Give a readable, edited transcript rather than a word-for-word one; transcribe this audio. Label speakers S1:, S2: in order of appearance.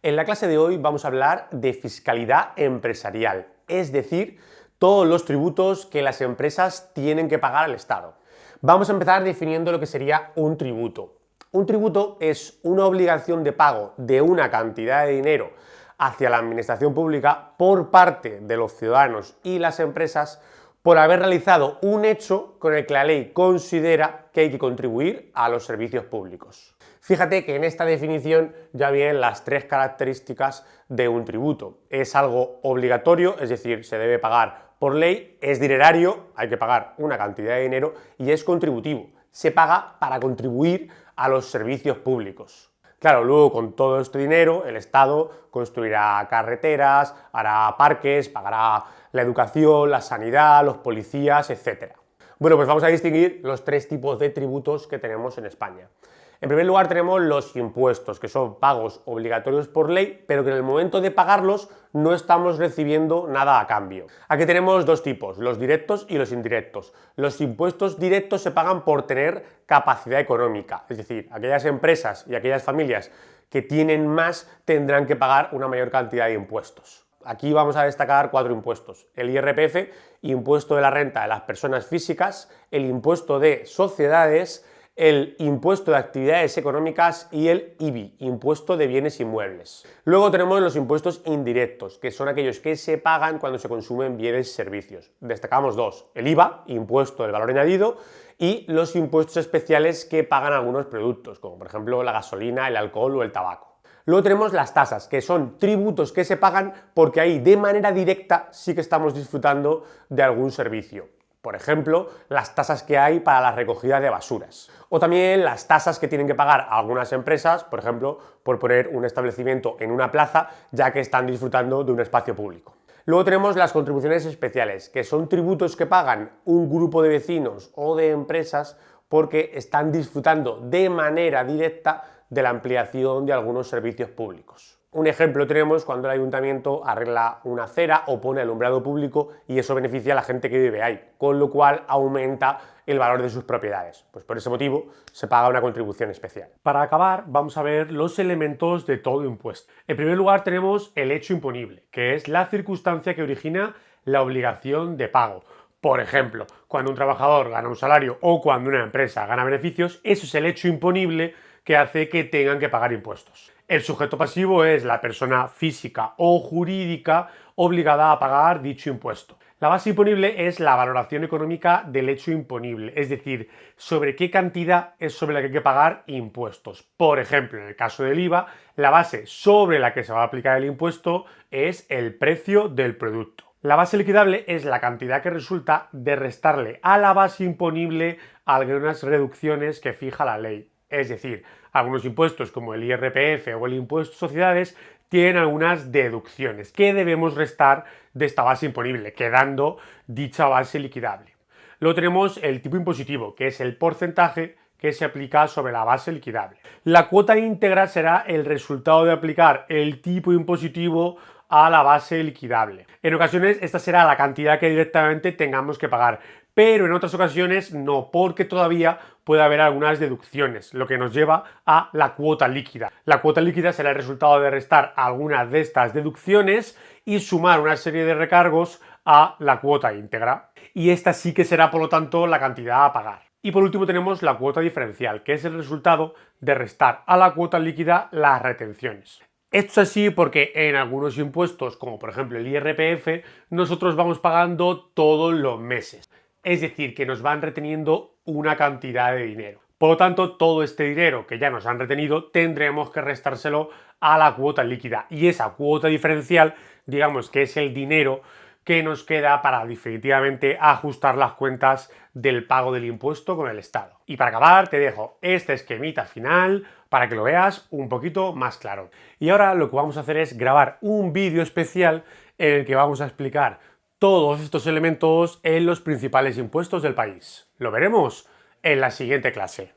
S1: En la clase de hoy vamos a hablar de fiscalidad empresarial, es decir, todos los tributos que las empresas tienen que pagar al Estado. Vamos a empezar definiendo lo que sería un tributo. Un tributo es una obligación de pago de una cantidad de dinero hacia la administración pública por parte de los ciudadanos y las empresas por haber realizado un hecho con el que la ley considera que hay que contribuir a los servicios públicos. Fíjate que en esta definición ya vienen las tres características de un tributo. Es algo obligatorio, es decir, se debe pagar por ley, es dinerario, hay que pagar una cantidad de dinero, y es contributivo, se paga para contribuir a los servicios públicos. Claro, luego con todo este dinero el Estado construirá carreteras, hará parques, pagará la educación, la sanidad, los policías, etc. Bueno, pues vamos a distinguir los tres tipos de tributos que tenemos en España. En primer lugar tenemos los impuestos, que son pagos obligatorios por ley, pero que en el momento de pagarlos no estamos recibiendo nada a cambio. Aquí tenemos dos tipos, los directos y los indirectos. Los impuestos directos se pagan por tener capacidad económica, es decir, aquellas empresas y aquellas familias que tienen más tendrán que pagar una mayor cantidad de impuestos. Aquí vamos a destacar cuatro impuestos: el IRPF, impuesto de la renta de las personas físicas, el impuesto de sociedades, el impuesto de actividades económicas y el IBI, impuesto de bienes inmuebles. Luego tenemos los impuestos indirectos, que son aquellos que se pagan cuando se consumen bienes y servicios. Destacamos dos: el IVA, impuesto del valor añadido, y los impuestos especiales que pagan algunos productos, como por ejemplo la gasolina, el alcohol o el tabaco. Luego tenemos las tasas, que son tributos que se pagan porque ahí de manera directa sí que estamos disfrutando de algún servicio. Por ejemplo, las tasas que hay para la recogida de basuras. O también las tasas que tienen que pagar algunas empresas, por ejemplo, por poner un establecimiento en una plaza, ya que están disfrutando de un espacio público. Luego tenemos las contribuciones especiales, que son tributos que pagan un grupo de vecinos o de empresas porque están disfrutando de manera directa de la ampliación de algunos servicios públicos. Un ejemplo tenemos cuando el ayuntamiento arregla una acera o pone alumbrado público y eso beneficia a la gente que vive ahí, con lo cual aumenta el valor de sus propiedades. Pues por ese motivo se paga una contribución especial. Para acabar, vamos a ver los elementos de todo impuesto. En primer lugar tenemos el hecho imponible, que es la circunstancia que origina la obligación de pago. Por ejemplo, cuando un trabajador gana un salario o cuando una empresa gana beneficios, eso es el hecho imponible que hace que tengan que pagar impuestos. El sujeto pasivo es la persona física o jurídica obligada a pagar dicho impuesto. La base imponible es la valoración económica del hecho imponible, es decir, sobre qué cantidad es sobre la que hay que pagar impuestos. Por ejemplo, en el caso del IVA, la base sobre la que se va a aplicar el impuesto es el precio del producto. La base liquidable es la cantidad que resulta de restarle a la base imponible algunas reducciones que fija la ley. Es decir, algunos impuestos como el IRPF o el impuesto de sociedades tienen algunas deducciones que debemos restar de esta base imponible, quedando dicha base liquidable. Luego tenemos el tipo impositivo, que es el porcentaje que se aplica sobre la base liquidable. La cuota íntegra será el resultado de aplicar el tipo impositivo a la base liquidable. En ocasiones esta será la cantidad que directamente tengamos que pagar, pero en otras ocasiones no, porque todavía puede haber algunas deducciones, lo que nos lleva a la cuota líquida. La cuota líquida será el resultado de restar algunas de estas deducciones y sumar una serie de recargos a la cuota íntegra. Y esta sí que será, por lo tanto, la cantidad a pagar. Y por último tenemos la cuota diferencial, que es el resultado de restar a la cuota líquida las retenciones. Esto es así porque en algunos impuestos, como por ejemplo el IRPF, nosotros vamos pagando todos los meses. Es decir, que nos van reteniendo una cantidad de dinero. Por lo tanto, todo este dinero que ya nos han retenido tendremos que restárselo a la cuota líquida. Y esa cuota diferencial, digamos que es el dinero que nos queda para definitivamente ajustar las cuentas del pago del impuesto con el Estado. Y para acabar te dejo este esquemita final para que lo veas un poquito más claro. Y ahora lo que vamos a hacer es grabar un vídeo especial en el que vamos a explicar todos estos elementos en los principales impuestos del país. Lo veremos en la siguiente clase.